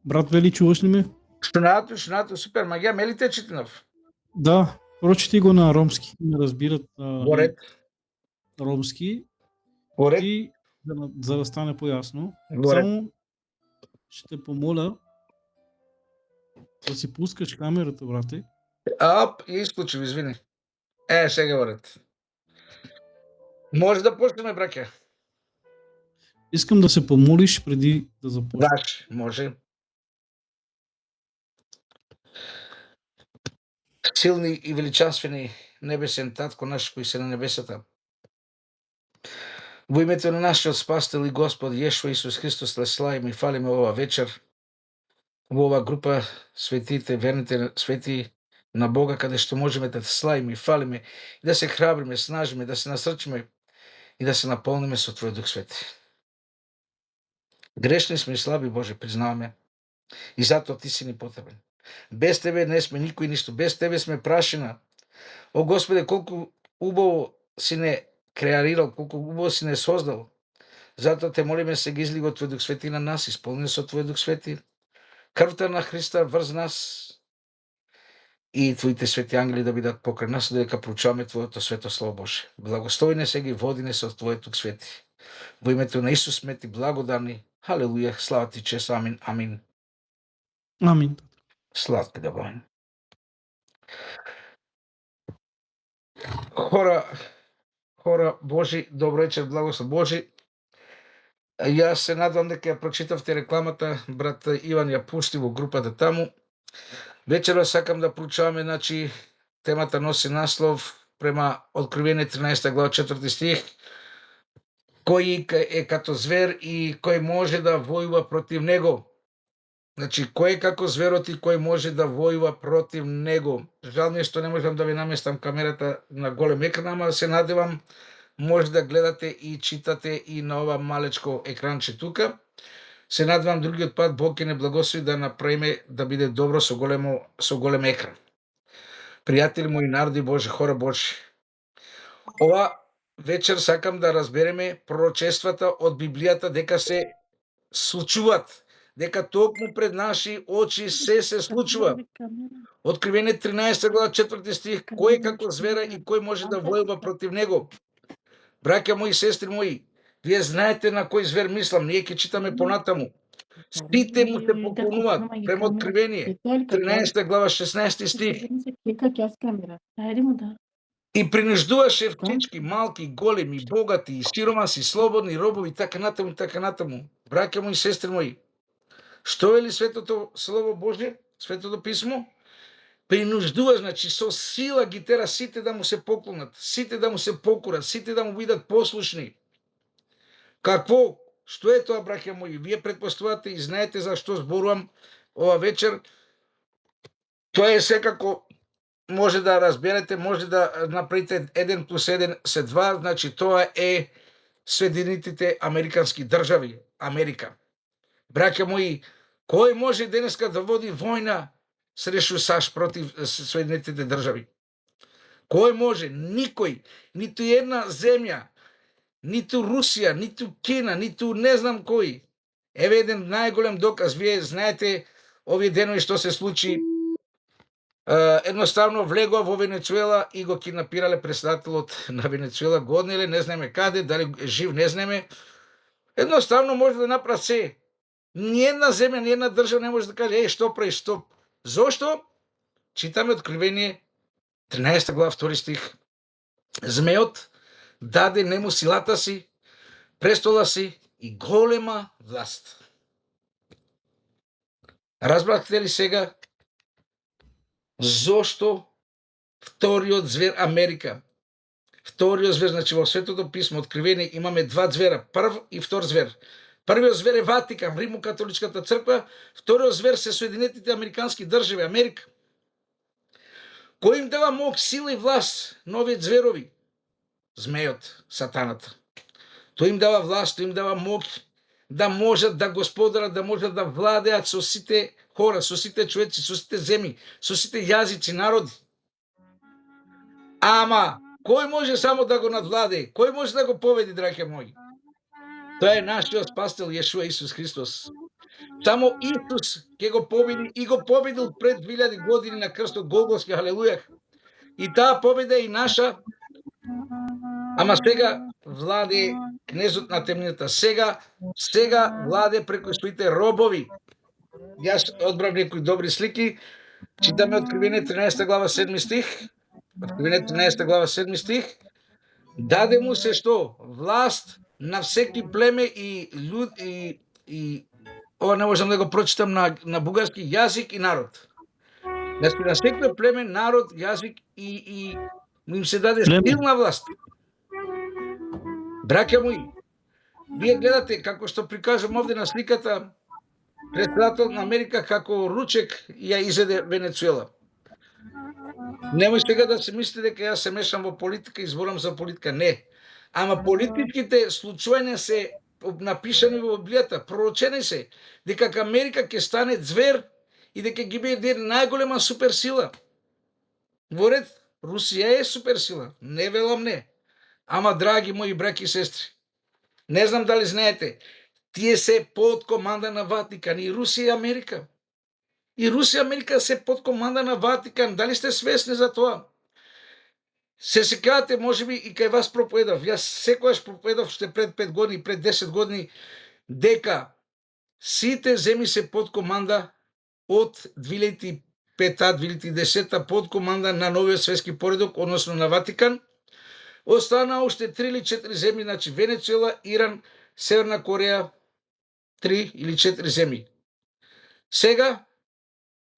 Брат Вели, чуваш ли ме? Шунато, супер, магија, мелите читнав. Да, прочити го на ромски, не разбират Во ромски ред. и за да стане појасно. Во ред. Само ще те помоля да си пускаш камерата, брате. Исклучив, извини. Сега во ред. Може да почнеме, браќа. Искам да се помолиш преди да започнеш. Може. Силни и величанствени небесен Татко наш кој се на небесата. Во името на нашиот Спасител и Господ Јешуа Исус Христос те славиме и фалиме ова вечер во ова група светите, верните свети на Бога, каде што можеме да те славиме и фалиме и да се храбриме, снажиме, да се насрчиме и да се наполниме со Твој Дух Свети. Грешни сме и слаби, Боже, признаваме. И затоа Ти си ни потребен. Без Тебе не сме никој ништо. Без Тебе сме прашина. О, Господе, колку убаво си не креарирал, колку убаво си не создал. Затоа те молиме се ги излиго Твој Дух Свети на нас, исполни со Твој Дух Свети. Крвта на Христа врз нас и Твоите свети ангели да бидат покрај нас, додека проучуваме Твоето свето Слово Боже. Благослови не се ги води не со Твојот Дух Свети. Во името на Исус сме Ти благодарни. Халелуја, слава Ти, чест, амин, амин. Амин. Слава Ти, Боже. Хора Божи, добро вечер, благослов Божи. Јас се надам дека ја прочитавте рекламата, брат Иван ја пушти во групата таму. Вечера сакам да проучуваме, значи, темата носи наслов према Откровение 13 глава 4 стих. Кој е като звер и кој може да војува против него. Значи, кој е како зверот и кој може да војува против него. Жал ми е што не можам да ви наместам камерата на голем екран, ама се надевам може да гледате и читате и на ова малечко екранче тука. Се надевам другиот пат Бог ќе не благослови да направиме да биде добро со голем екран. Пријатели мои, народи Божи, хора Божи. Ова вечер сакам да разбереме пророчествата од Библијата дека се случуваат, дека токму пред наши очи се случува. Откровение 13 глава 4 стих, кој е како звера и кој може да војува против него. Браќа мои, сестри мои, вие знаете на кој звер мислам, ние ќе читаме понатаму. Сите му се поклонуваат, према Откровение 13 глава 16 стих. И принуждуваше всички, малки, големи, богати, сиромаси, слободни, робови, така натаму, така натаму. Браќа мои, сестри мои, што вели Светото Слово Божие, Светото Писмо? Принуждува, значи со сила ги тера сите да му се поклонат, сите да му се покорат, сите да му бидат послушни. Какво? Што е тоа, браќа мои? Вие претпоставувате и знаете за што зборувам ова вечер. Тоа е секако, може да разберете, може да направите 1 плюс 1 се 2, значи тоа е Соединетите Американски држави, Америка. Браќа мои, кој може денеска да води војна срешу САЩ против Соединетите држави? Кој може? Никој, ниту една земја, ниту Русија, ниту Кина, ниту не знам кој. Еве еден најголем доказ, вие знаете овие денови што се случи. Едноставно влегува во Венецуела и го киднапирале председателот на Венецуела, го однеле, не знаеме каде, дали е жив, не знаеме. Едноставно може да направи се. Ниједна земја, ниједна држава не може да каже, што прави, стоп. Зошто? Читаме Откровение 13 глава 2 стих. Змеот даде нему силата си, престола си и голема власт. Разбрахте ли сега зошто вториот звер Америка? Вториот звер, значи во Светото Писмо Откровение имаме два звера, прв и втор звер. Првиот звер е Ватикан, Римокатоличката црква, вториот звер се Соединетите Американски држави, Америка. Кој им дава мок, сила и власт на овие зверови? Змејот, сатаната. Тој им дава власт, тој им дава мок да можат да господарат, да можат да владеат со сите хора, со сите човеци, со сите земји, со сите јазици, народи. Ама, кој може само да го надвладее? Кој може да го победи, драѓа мои? Тоа е нашиот Спасител Јешуа Исус Христос. Само Исус ќе го победи и го победил пред 2000 години на крстот Голготски, халелуја. И таа победа е и наша. Ама сега владе кнезот на темнината. Сега владе преку своите робови. Јас одбрав некои добри слики. Читаме Откровение 13 глава 7 стих. Откровение 13 глава 7 стих. Даде му се што? Власт на всеки племе и люд и ова не можам да го прочитам на бугарски, јазик и народ. Значи на секој племе, народ, јазик и им се даде силна власт. Браќа мои, вие гледате како што прикажам овде на сликата, председател на Америка како ручек ја изеде Венецуела. Немој сега да се мислите дека јас се мешам во политика и зборам за политика. Не. Ама политичките случајно се напишани во Библијата, пророчени се, дека Америка ќе стане звер и дека ги биде најголема суперсила. Во ред, Русија е суперсила, не велам не. Ама, драги мои браќи и сестри, не знам дали знаете, тие се под команда на Ватикан, и Русија и Америка. И Русија и Америка се под команда на Ватикан. Дали сте свесни за тоа? Се сеќавате, можеби и кај вас проповедав. Јас секогаш проповедав уште пред 5 години, пред 10 години, дека сите земји се под команда од 2005-2010 под команда на новиот светски поредок, односно на Ватикан. Остана уште 3 или 4 земји, значи Венецуела, Иран, Северна Кореја, 3 или 4 земји. Сега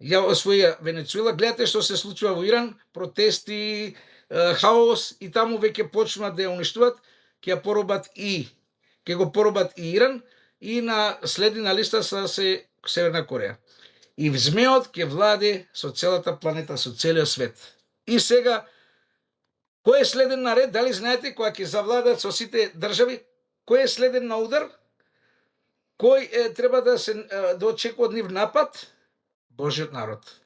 ја освоја Венецуела, гледате што се случува во Иран, протести, хаос, и таму веќе почнуваат да ја уништуваат, ќе го поробат и Иран, и на следни на листа се Северна Кореја. И змеот ќе владе со целата планета, со целиот свет. И сега, кој е следен на ред? Дали знаете, која ќе завладат со сите држави? Кој е следен на удар? Кој треба да очекува од нив напад? Божиот народ.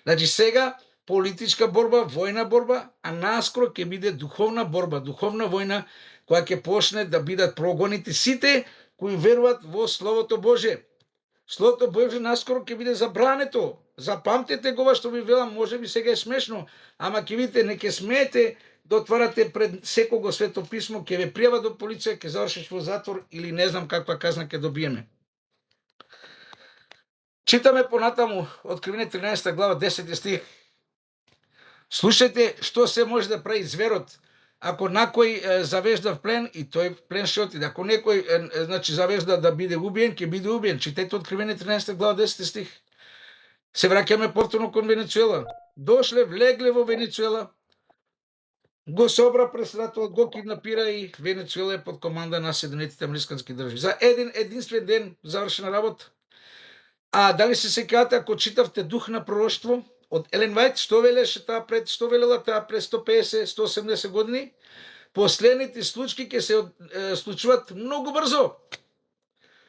Значи сега политичка борба, војна борба, а наскоро ќе биде духовна борба, духовна војна, која ќе почне да бидат прогонити сите кои веруваат во Словото Божие. Словото Божие наскоро ќе биде забрането. Запамтете го што ви велам, може би сега е смешно, ама ќе видите, не ќе смеете да отварате пред секого свето писмо, ќе ве пријава до полиција, ќе завршиш во затвор или не знам каква казна ќе добиеме. Читаме понатаму Откровение 13 глава 10 стих. Слушајте што се може да прави зверот ако накој завежда в плен, и тој плен ќе отиде. Ако некој значи завежда да биде убиен, ќе биде убиен. Читете Откровение 13 глава 10 стих. Се враќаме повторно кон Венецуела. Дошле, влегле во Венецуела, го собра председателот, го киднапира, и Венецуела е под команда на Соединетите американски држави. За единствен ден завршена работа. А дали се сеќавате, ако читавте Дух на пророштво од Елен Вајт, што велеше таа пред 150-180 години? Последните случаи ќе се случуваат многу брзо.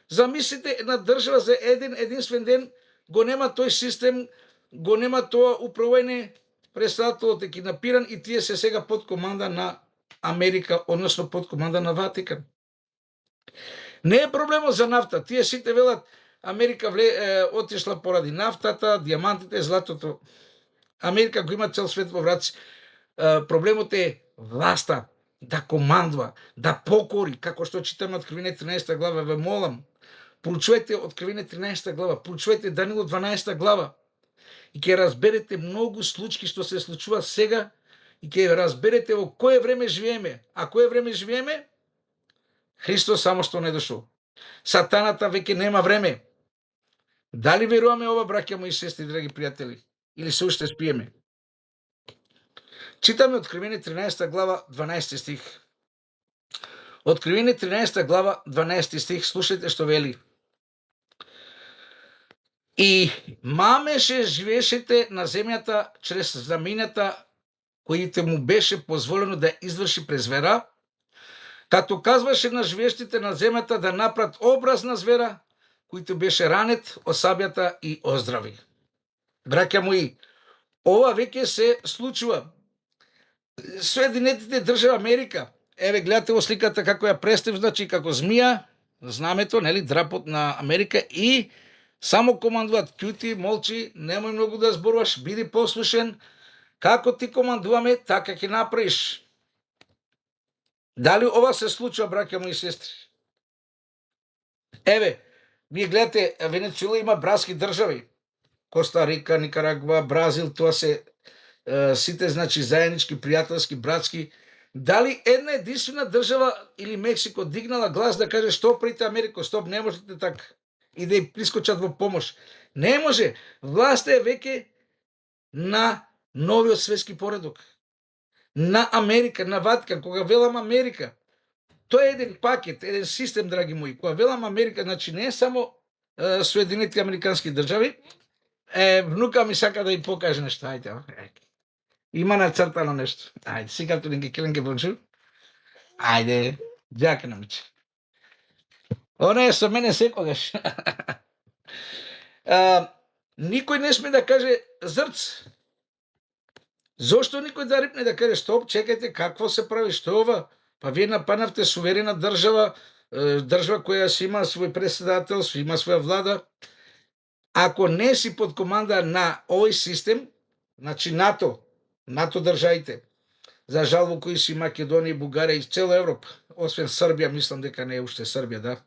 Замислите, една држава за единствен ден го нема тој систем, го нема тоа управување, председателот е киднапиран и тие се сега под команда на Америка, односно под команда на Ватикан. Не е проблемот за нафта. Тие сите велат Америка отишла поради нафтата, диамантите, златото. Америка го има цел свет во враци. Проблемот е власта, да командува, да покори, како што читаме Откровение 13 глава, ве молам. Проучувајте Откровение 13 глава, проучувајте Данило 12 глава и ќе разберете многу случаи што се случува сега и ќе разберете во кое време живееме. А кое време живееме? Христос само што не дошол. Сатаната веќе нема време. Дали веруваме ова, браќа мои сестри, драги пријатели, или се уште спиеме? Читаме Откровение 13 глава 12 стих. Откровение 13 глава 12 стих, слушајте што вели. И мамеше живеешете на земјата чрез знамењата коите му беше позволено да изврши през вера, като казваше на живеещите на земјата да направат образ на звера, којто беше ранет, осабјата и оздрави. Браќа мои, ова веќе се случува. Соединетите држави Америка, еве гледате во сликата како ја представи, значи како змија, знамето, нели, драпот на Америка, и Само командуваат, ќути, молчи, немој многу да зборуваш, биди послушен, како ти командуваме, така ќе направиш. Дали ова се случува, браќа мои сестри? Еве, вие гледате, Венецуела има братски држави. Коста Рика, Никарагва, Бразил, тоа се сите, значи, заеднички, пријателски, братски. Дали една единствена држава или Мексико дигнала глас да каже што правите Америка, стоп, не можете така, и да ја прискочат во помош? Не може. Власта е веќе на новиот светски поредок. На Америка, на Ватикан. Кога велам Америка, тоа е еден пакет, еден систем, драги мои. Кога велам Америка, значи не е само Соединети Американски држави. Внука ми сака да ја покаже нешто. Ајде. Има нацртано нешто. Ајде, сега ту нека келенке бонжур. Ајде, џака на миче. Она е со мене секогаш. Никој не сме да каже зрц. Зошто никој да рипне да каже стоп, чекајте, какво се прави, што е ова? Па вие нападнавте суверена држава, држава која си има свој председателство, има своја влада. Ако не си под команда на овој систем, значи НАТО државите, за жал во кои си Македонија, Бугарија и цела Европа, освен Србија, мислам дека не е уште Србија, да.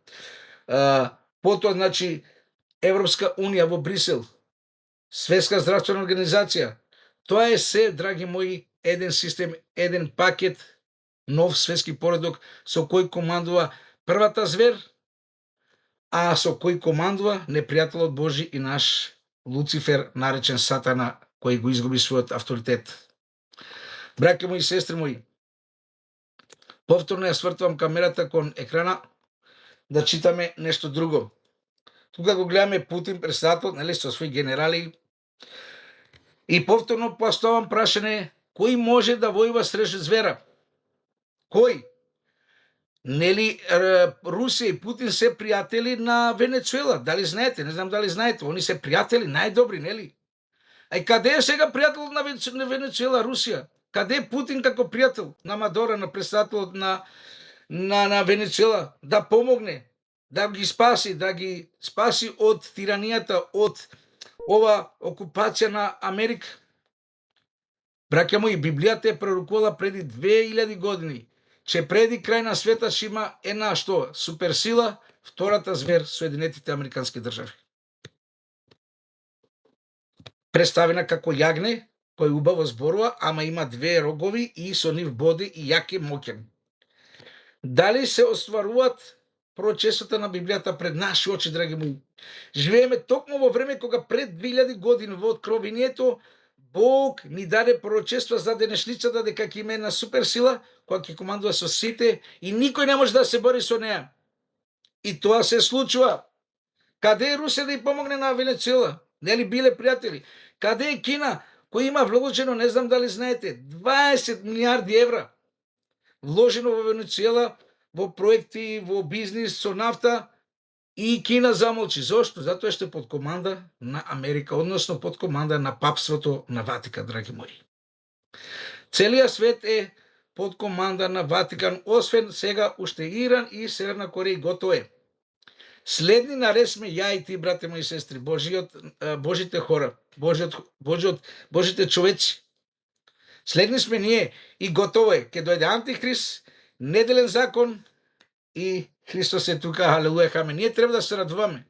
Потоа, значи, Европска Унија во Брисел, Светска здравствена организација, тоа е се, драги мои, еден систем, еден пакет, нов светски поредок со кој командува првата звер, а со кој командува непријателот Божи и наш Луцифер, наречен Сатана, кој го изгуби својот авторитет. Браќа мои, сестри мои, повторно ја свртувам камерата кон екрана да читаме нешто друго. Тука го гледаме Путин, председател, нели, со своји генерали. И повторно поставам прашање, кој може да војува срещу звера? Кој? Нели Русија и Путин се пријатели на Венецуела? Дали знаете? Не знам дали знаете. Они се пријатели најдобри, нели? Ај каде е сега пријател на Венецуела, Русија? Каде е Путин како пријател на Мадора, на председателот на Венецуела, да помогне, да ги спаси од тиранијата, од ова окупација на Америка? Браќа мои, Библијата е пророкувала преди 2000 години, че преди крај на света ќе има една што? Суперсила, втората звер, Соединетите Американски држави. Представена како јагне, кој убаво зборува, ама има две рогови и со нив боди и јак е моќен. Дали се остваруваат пророчествата на Библијата пред наши очи, драги мои? Живееме токму во време кога пред 2000 години во Откровението Бог ни даде пророчества за денешницата дека ќе има една суперсила која ќе командува со сите и никој не може да се бори со неа. И тоа се случува. Каде е Русија да ја помогне на Венецуела? Нели биле пријатели? Каде е Кина, кој има вложено, не знам дали знаете, 20 милиарди евра вложено во Венецуела, во проекти, во бизнис со нафта, и Кина замолчи. Зошто? Затоа што е под команда на Америка, односно под команда на папството на Ватикан, драги мои. Целиот свет е под команда на Ватикан, освен сега уште Иран и Северна Кореја, готово е. Следни наред сме ја и ти, брате мои сестри, Божите хора, Божите човеци. Следни сме ние и готово е. Ке дојде Антихрист, неделен закон и Христос е тука, халелуја, хаме. Ние треба да се радуваме.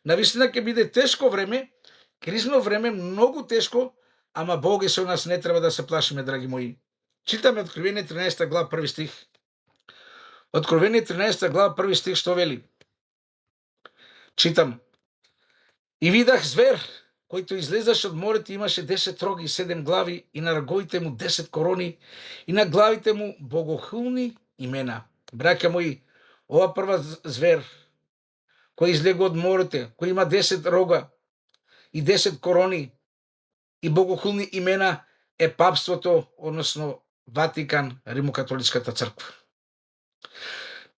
Навистина ќе биде тешко време, кризно време, многу тешко, ама Бог е со нас, не треба да се плашиме, драги мои. Читаме Откровение 13 глава 1 стих. Откровение 13 глава 1 стих што вели? Читам. И видах звер, којто излезаше од морето, имаше 10 роги и 7 глави, и на роговите му 10 корони, и на главите му богохулни имена. Браќа мои, ова прва звер, кој излегува од морето, кој има 10 рога и 10 корони и богохулни имена, е папството, односно Ватикан, Римокатоличката црква.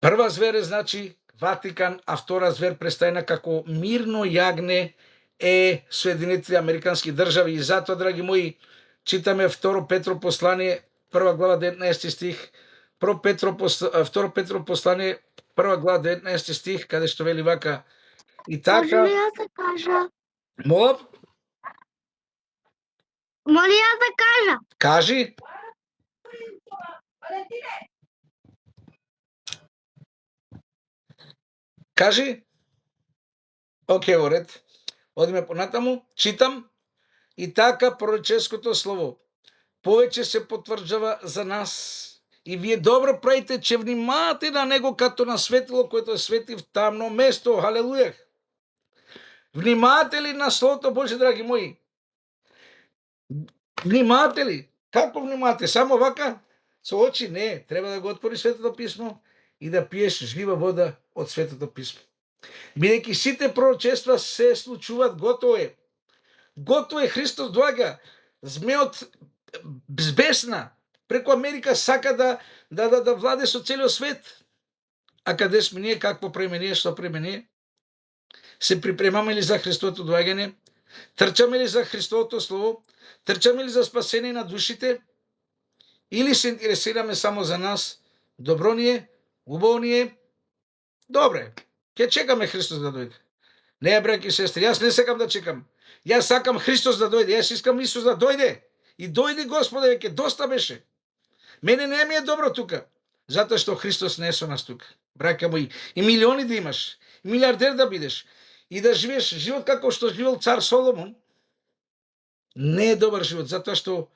Прва звер е, значи, Ватикан, а втора звер представена како мирно јагне е Соединетите Американски држави. И затоа, драги мои, читаме Второ Петро послание, 1 глава 19 стих, Второ Петро послание, 1 глава 19 стих, каде што вели вака: И Може така, ли јас да кажа? молам, Може ли јас да кажа? кажи. Кажи. Океј, во ред. Одиме понатаму, читам. И така пророческото слово повеќе се потврджава за нас. И вие добро правите, че внимавате на него като на светило което свети в тамно место. Халелуја. Внимавате ли на Словото Божие, драги мои? Внимавате ли? Како внимавате? Само вака? Со очи? Не. Треба да го отвори Светото писмо и да пиеш жива вода од Светото писмо. Бидејќи сите пророчества се случуваат, готово е. Готово е, Христос доаѓа. Змеот безбесна преку Америка сака да владе со целиот свет. А каде сме ние, какво преме ние, што преме ние? Се припремаме ли за Христовото доаѓање? Трчаме ли за Христовото слово? Трчаме ли за спасение на душите? Или се интересираме само за нас? Добро ни е, убаво ни е. Добре, ќе чекаме Христос да дојде. Не, браќи и сестри, јас не сакам да чекам. Јас сакам Христос да дојде, јас искам Исус да дојде. И дојде Господе, веќе доста беше. Мене не ми е добро тука, затоа што Христос не е со нас тука. Браќа мои, и милиони да имаш, и милиардер да бидеш, и да живееш живот како што живел цар Соломон, не е добар живот, затоа што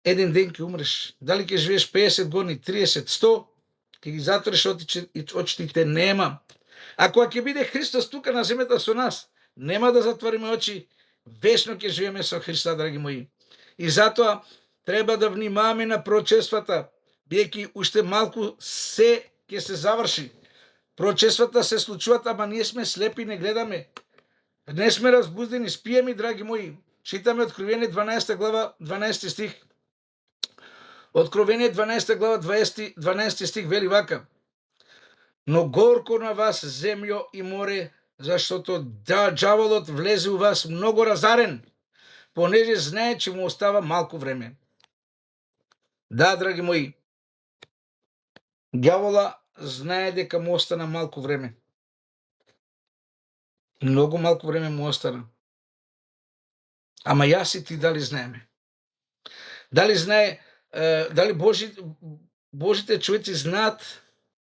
еден ден ќе умреш. Дали ќе живееш 50 години, 30, 100, ќе ги затвориш очите и те нема. А кога ќе биде Христос тука на земјата со нас, нема да затвориме очи, вечно ќе живееме со Христа, драги мои. И затоа треба да внимаваме на пророчествата, бидејќи уште малку се ќе се заврши. Пророчествата се случуваат, ама ние сме слепи, не гледаме. Не сме разбудени, спиеме, драги мои. Читаме Откровение 12 глава, 12 стих. Откровение 12 глава, 12 стих вели вака: но горко на вас, земјо и море, заштото ѓаволот влезе у вас многу разарен, понеже знае, че му остава малку време. Да, драги мои, ѓавола знае дека му остана малку време. Многу малку време му остана. Ама јас и ти дали знаеме? Дали знае, дали Божите човеци знаат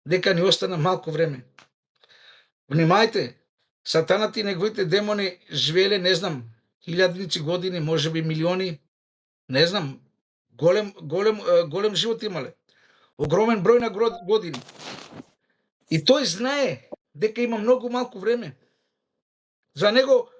дека ни остана малку време? Внимајте, Сатанат и неговите демони живееле, не знам, илјадници години, можеби милиони, не знам, голем живот имале. Огромен број на години. И тој знае дека има многу малку време. За него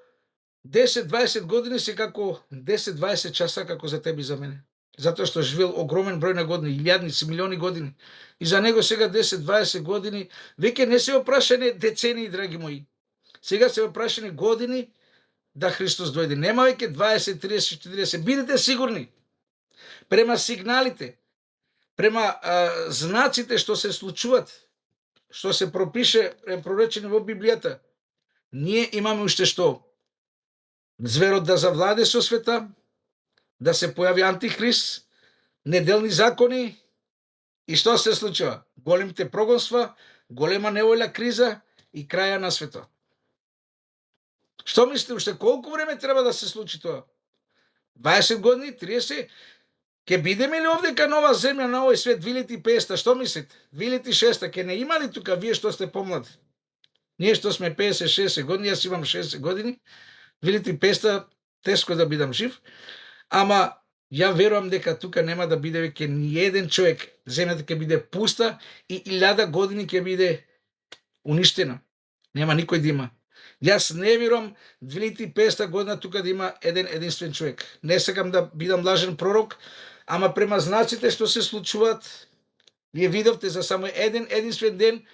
10-20 години се како 10-20 часа како за тебе и за мене. Затоа што живел огромен број на години, илјадници, милиони години. И за него сега 10-20 години, веќе не се опрашане децении, драги мои. Сега се опрашане години да Христос дојде. Нема веќе 20, 30, 40. Бидете сигурни. Према сигналите, према знаците што се случуваат, што се проречени во Библијата, ние имаме уште што? Зверот да завладе со света, да се појави антихрист, неделни закони и што се случува? Големите прогонства, голема неволја, криза и краја на светот. Што мислите, уште колку време треба да се случи тоа? 20 години, 30? Ке бидеме ли овдека нова земја на овој свет 2500? Што мислите? 2600? Ке не има ли тука вие што сте помлади? Ние што сме 50-60 години, јас имам 60 години, 2500 теско да бидам жив, ама ја верувам дека тука нема да биде веќе ни еден човек. Земјата ќе биде пуста и 1000 години ќе биде уништена. Нема никој да има. Јас не верувам 2500 година тука да има единствен човек. Не сакам да бидам лажен пророк, ама према знаците што се случуваат, вие видовте за само единствен ден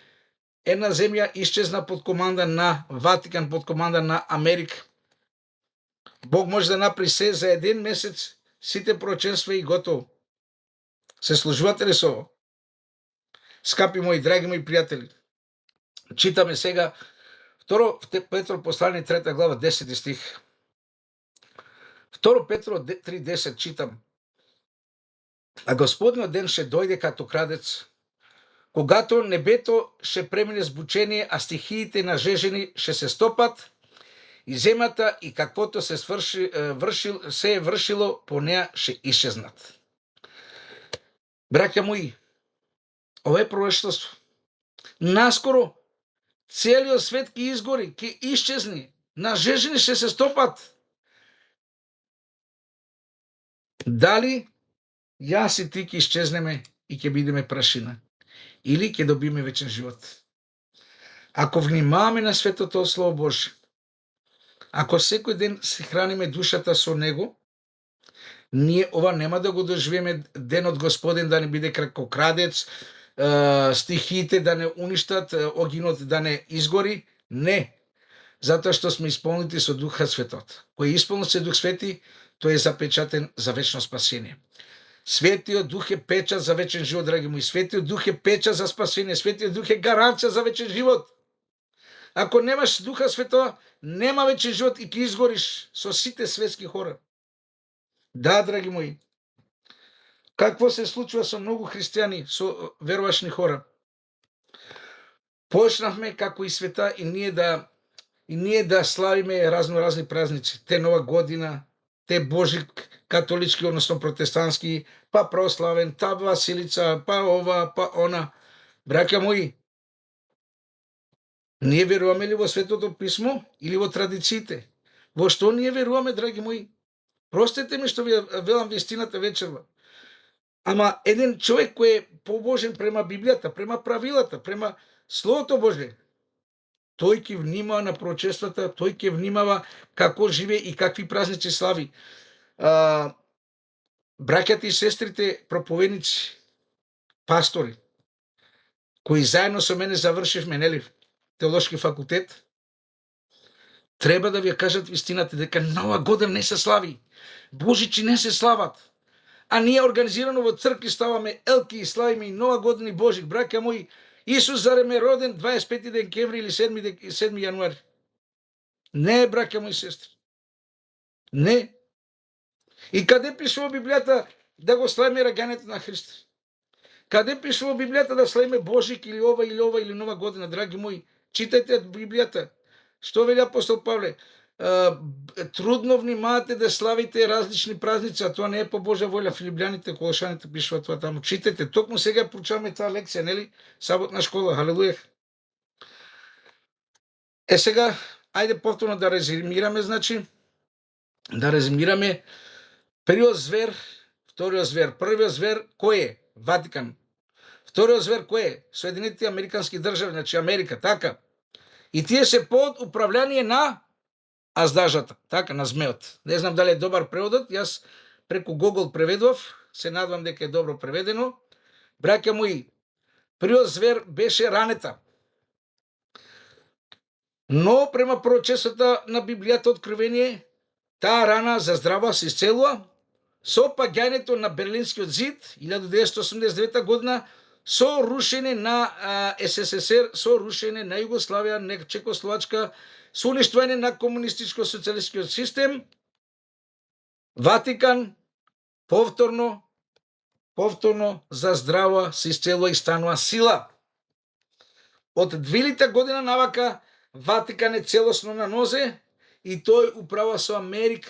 една земја исчезна под команда на Ватикан, под команда на Америка. Бог може да направи се за еден месец, сите пророчества и готово. Се служувате ли со ово? Скапи мои, драги мои пријатели, читаме сега 2 Петро послание 3 глава 10 стих. 2 Петро 3:10 читам. А Господниот ден ще дојде като крадец, Когато небето ще премине с бучение, а стихиите на жежени ще се стопат, и земята и каквото се е вршило по нея ще исчезнат. Браќа мои, ова е пророштво. Наскоро целиот свет ќе изгори, ќе исчезни, на жежени ще се стопат. Дали јас и ти ќе исчезнеме и ќе бидеме прашина, или ќе добиме вечен живот? Ако внимаваме на светото од Слово Божие, ако секој ден се храниме душата со него, ние ова нема да го доживеме денот Господен да не биде кракокрадец, стихиите да не уништат, огинот да не изгори. Не, затоа што сме исполнети со Духа Светот. Кој е исполнет со Дух Свети, тој е запечатен за вечно спасение. Светиот Дух е печат за вечен живот, драги мои. Светиот Дух е печат за спасение. Светиот Дух е гаранција за вечен живот. Ако немаш Духа Светова, нема вечен живот и ќе изгориш со сите светски хора. Да, драги мои. Какво се случува со многу христијани, со верувачни хора? Почнавме како и света и ние да славиме разни празници. Те Нова година, те Божик, католички, односно протестантски, па православен, та Василица, па ова, па она. Браќа мои, ние веруваме ли во Светото Писмо или во традициите? Во што ние веруваме, драги мои? Простете ми што ви велам вистината вечерва. Ама еден човек кој е побожен према Библијата, према правилата, према Словото Божие, тој ќе внимава на пророчествата, тој ќе внимава како живее и какви празници слави. Браќата и сестрите проповедници, пастори, кои заедно со мене завршивме, нели, теолошки факултет, треба да ви кажат вистината дека Нова година не се слави, Божичи не се слават. А ние организирано во цркви ставаме елки и славиме и Нова година и Божик. Браќа мои, Исус зарем е роден 25 декември или 7 јануари? Не, браќа мои сестри. Не. И каде пише во Библијата да го славиме раѓањето на Христа? Каде пише во Библијата да славиме Божик или ова или Нова година, драги мои? Читајте Библијата. Што вели апостол Павле? Трудно внимавате да славите различни празници, а тоа не е по Божја волја. Филипјаните, Колошаните пишува тоа таму. Читайте, токму сега проучуваме таа лекција, нели? Саботна школа, халелуја. Сега, ајде повторно да резимираме, значи, првиот звер, вториот звер. Првиот звер кој е? Ватикан. Вториот звер кој е? Соединетите американски држави, значи Америка, така. И тие се под управление на аздажата, така, на змеот. Не знам дали е добар преводот, јас преку Google преведував, се надвам дека е добро преведено. Браќа мои, првиот звер беше ранета. Но према пророчествата на Библијата Откровение, таа рана заздравува, се исцелува со паѓањето на Берлинскиот зид 1989 година, со рушење на СССР, со рушење на Југославија, на Чекословачка, со уништување на комунистичко-социјалистичкиот систем. Ватикан повторно заздравува, се исцелува и станува сила. Од 2000 година навака Ватикан е целосно на нозе и тој управува со Америка.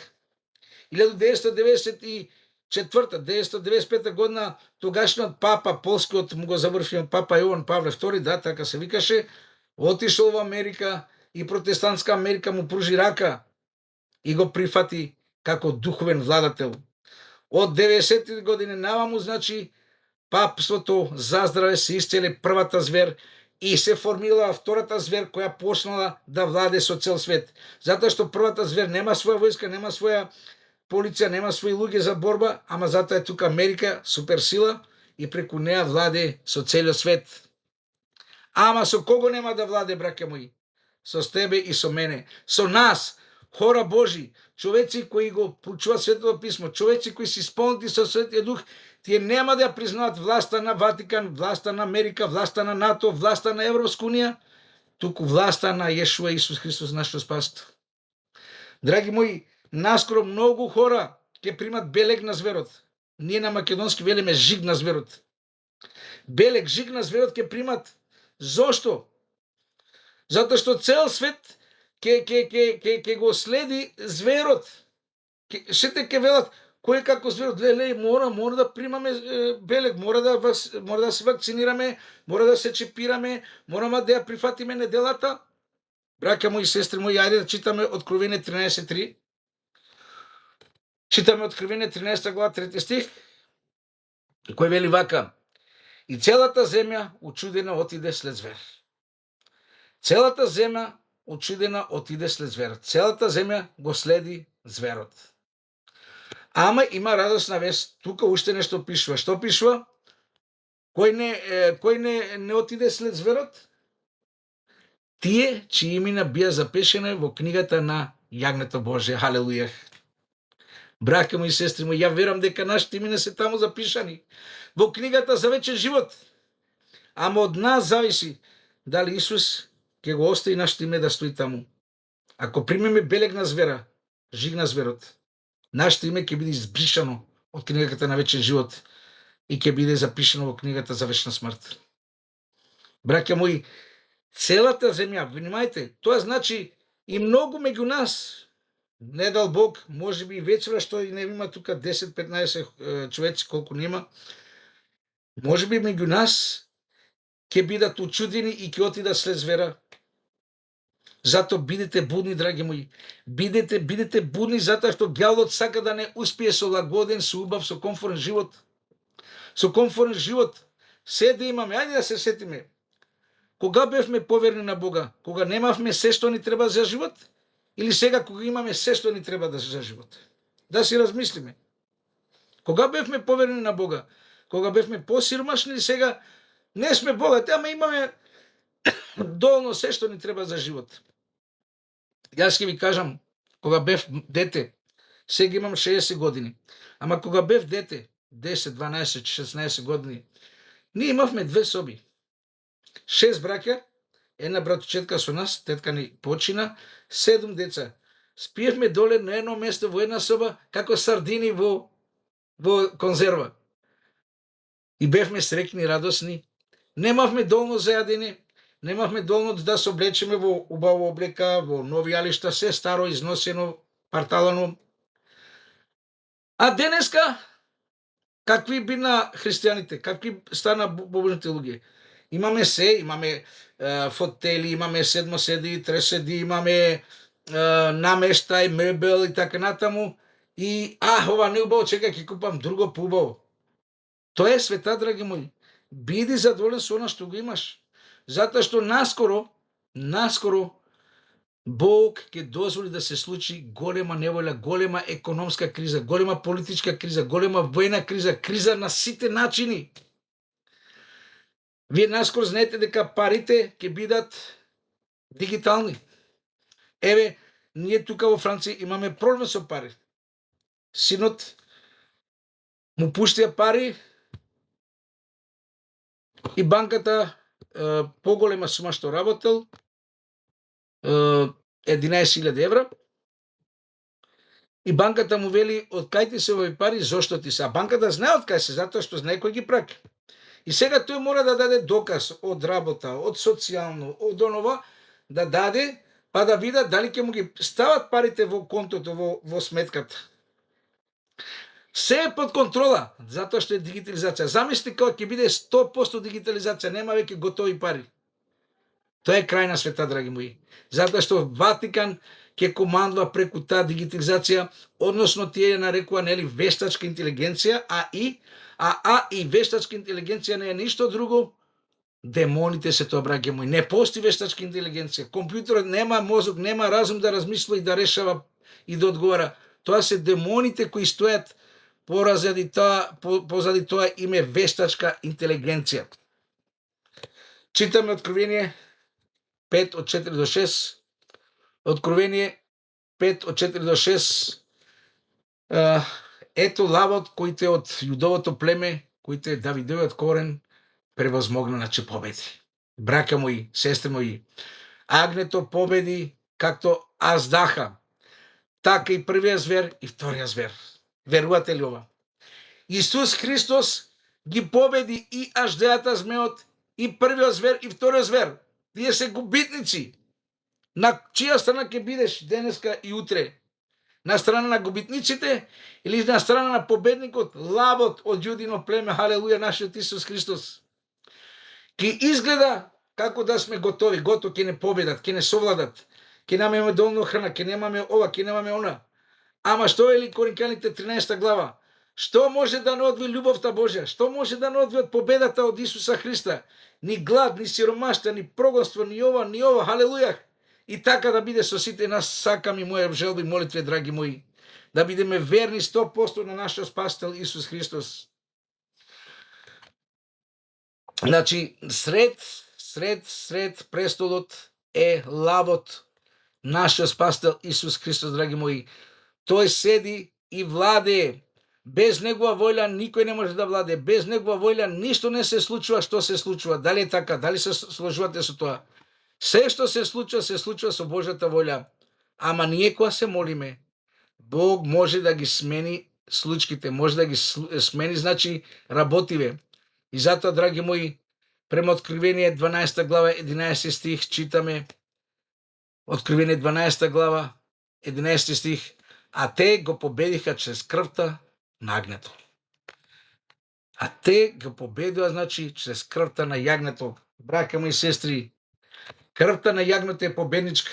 1994-1995 година тогашниот папа, полскиот, му го завршил папа Јован Павле II, да, така се викаше, отишол во Америка и протестантска Америка му пружи рака и го прифати како духовен владател. Од 90 години наваму, значи, папството заздраве, се исцели првата звер и се формила втората звер која почнала да владе со цел свет. Затоа што првата звер нема своја војска, нема своја полиција, нема своји луѓе за борба, ама затоа е тука Америка, суперсила, и преку неа владе со целиот свет. Ама со кого нема да владе, браќа мои? Со тебе и со мене. Со нас, хора Божи, човеци кои го проучуваат Светото Писмо, човеци кои се исполнети со Светиот Дух, тие нема да ја признаат власта на Ватикан, власта на Америка, власта на НАТО, власта на Европска унија, туку власта на Јешуа Исус Христос, нашиот Спасител. Драги мои, наскоро многу хора ќе примат белег на зверот. Ние на македонски велиме жиг на зверот. Белек, жиг на зверот ќе примат. Зошто? Затоа што цел свет ќе го следи зверот. Сите ќе велат кој како зверот, леле, мора да примаме белек, мора да се вакцинираме, мора да се чипираме, мораме да ја прифатиме неделата. Браќа мои и сестри мои, ајде да читаме Откровение 13:3. Читаме Откровение 13 глава 3 стих, кој вели вака: и целата земја учудена отиде след звер. Целата земја учудена отиде след зверот. Целата земја го следи зверот. Ама има радосна вест. Тука уште нешто пишува. Што пишува? Кој не отиде след зверот? Тие чии имена бија запишани во книгата на Јагнето Божие. Халелуја. Браќа мои и сестри мои, ја верам дека нашите имена се таму запишани во книгата за вечен живот. Ама од нас зависи дали Исус ќе го остави нашите име да стои таму. Ако примеме белег на звера, жиг на зверот, нашите име ќе биде избришано од книгата на вечен живот и ќе биде запишано во книгата за вечна смрт. Браќа мои, целата земја, внимајте, тоа значи и многу меѓу нас. Не дал Бог, може би и вечера што и не има тука 10-15 човеци, колку нема. Може би меѓу нас ќе бидат учудени и ќе отидат след звера. Зато бидете будни, драги мои. Бидете будни затоа што ѓаволот сака да не успие со лагоден, со убав, со комфорен живот. Со комфорен живот. Се да имаме, ајде да се сетиме. Кога бевме поверни на Бога? Кога немавме се што ни треба за живот? Или сега кога имаме се што ни треба за живот? Да си размислиме. Кога бевме поверни на Бога? Кога бевме посиромашни или сега не сме богати, ама имаме доволно се што ни треба за живот? Јас ќе ви кажам, кога бев дете, сега имам 60 години, ама кога бев дете, 10, 12, 16 години, ние имавме 2 соби. 6 браќа, една братучетка со нас, тетка ни почина, 7 деца. Спиевме доле на едно место во една соба, како сардини во конзерва. И бевме среќни, радосни. Немавме доволно за јадење, немавме доволно да се облечеме во убава облека, во нови алишта, се старо, износено, парталано. А денеска, какви бина христијаните, какви стана побожните луѓе? Имаме се, имаме фотели, имаме седмоседи, треседи, имаме намештај, мебел и така натаму. И, ова не убаво, чекај, ќе купам друго поубаво. Тоа е света, драги мои. Биди задоволен со она што го имаш. Затоа што наскоро Бог ќе дозволи да се случи голема неволја, голема економска криза, голема политичка криза, голема војна криза, криза на сите начини. Вие наскоро знаете дека парите ќе бидат дигитални. Еве, ние тука во Франција имаме проблем со пари. Синот му пуштија пари и банката поголема сума што работел, 11.000 евра, и банката му вели од кај ти се овој пари, зошто ти се? А банката знае од кај се, затоа што знае кој ги праќа. И сега тој мора да даде доказ од работа, од социјално, од онова, да даде, па да видат дали ќе му ги стават парите во контото, во сметката. Се е под контрола, затоа што е дигитализација. Замисли кога ќе биде 100% дигитализација, нема веќе готови пари. Тоа е крај на света, драги мои. Затоа што Ватикан ќе командува преку таа дигитализација, односно тие ја нарекува нели вештачка интелигенција, а и вештачка интелигенција не е ништо друго. Демоните се тоа, браќа мои. Не постои вештачка интелигенција. Компјутерот нема мозок, нема разум да размислува и да решава и да одговара. Тоа се демоните кои стојат позади тоа име вештачка интелигенција. Читаме Откровение 5 од 4 до 6. Откровение 5 од 4 до 6. Ето лавот кој те од јудовото племе, кој те Давидовиот корен, превозмогна, значи победи. Браќа мои, сестри мои, агнето победи както аздаха, така и првиот звер и вториот звер. Верувате ли ова? Исус Христос ги победи и аждејата, змеот, и првиот звер, и вториот звер. Тие се губитници. На чија страна ќе бидеш денеска и утре? На страна на губитниците или на страна на победникот, лавот од јудино племе, халелуја, нашиот Исус Христос? Ке изгледа како да сме готови, ќе не победат, ќе не совладат, ќе немаме доволно храна, ќе немаме ова, ќе немаме она. Ама што вели Коринќаните 13 глава? Што може да не одви љубовта Божја? Што може да не одви од победата од Исуса Христа? Ни глад, ни сиромаштва, ни прогонство, ни ова, халелуја. И така да биде со сите нас, сакам и моја желби, молитве, драги мои, да бидеме верни 100% на нашиот Спасител Исус Христос. Значи, сред престолот е лавот, нашиот Спасител Исус Христос, драги мои. Тој седи и владее. Без негова воља никој не може да владее. Без негова воља ништо не се случува што се случува. Дали е така? Дали се сложувате со тоа? Се што се случува со Божјата воља. Ама ние кога се молиме, Бог може да ги смени случките, може да ги смени, значи работиве. И затоа, драги мои, према Откривение 12 глава 11 стих читаме, Откривение 12 глава 11 стих, а те го победиха чрез крвта на агнето. А те го победува, значи, чрез крвта на јагнето. Браќа мои сестри, крвта на јагнето е победничка.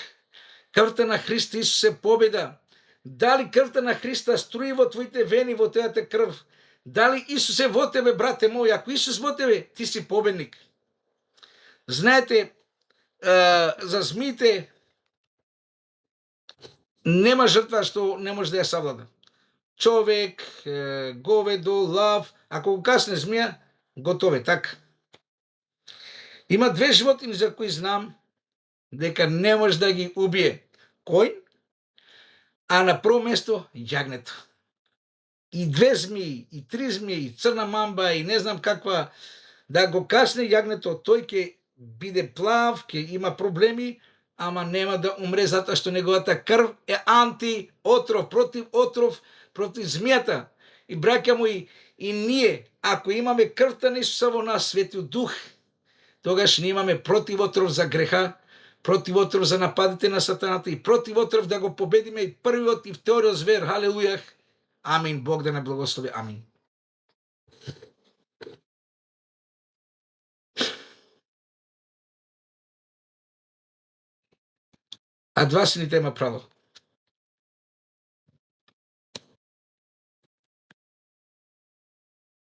Крвта на Христа Исус е победа. Дали крвта на Христа струи во твоите вени, во твојата крв? Дали Исус е во тебе, брате мој? Ако Исус во тебе, ти си победник. Знаете, за змиите нема жртва што не може да ја савлада. Човек, говедо, лав, ако го касне змија, готове, така. Има две животини за кои знам дека не може да ги убие. Кој? А на прво место јагнето. И две змии, и три змии, и црна мамба, и не знам каква, да го касне јагнето, тој ќе биде плав, ќе има проблеми, ама нема да умре затоа што неговата крв е антиотров, против змијата. И браќа мои, и ние, ако имаме крвта на Исуса во нас, Светиот Дух, тогаш ние имаме противотров за греха, противотров за нападите на сатаната и противотров да го победиме и првиот и вториот звер. Халелуја. Амин. Бог да не благослови. Амин. А два сините има право.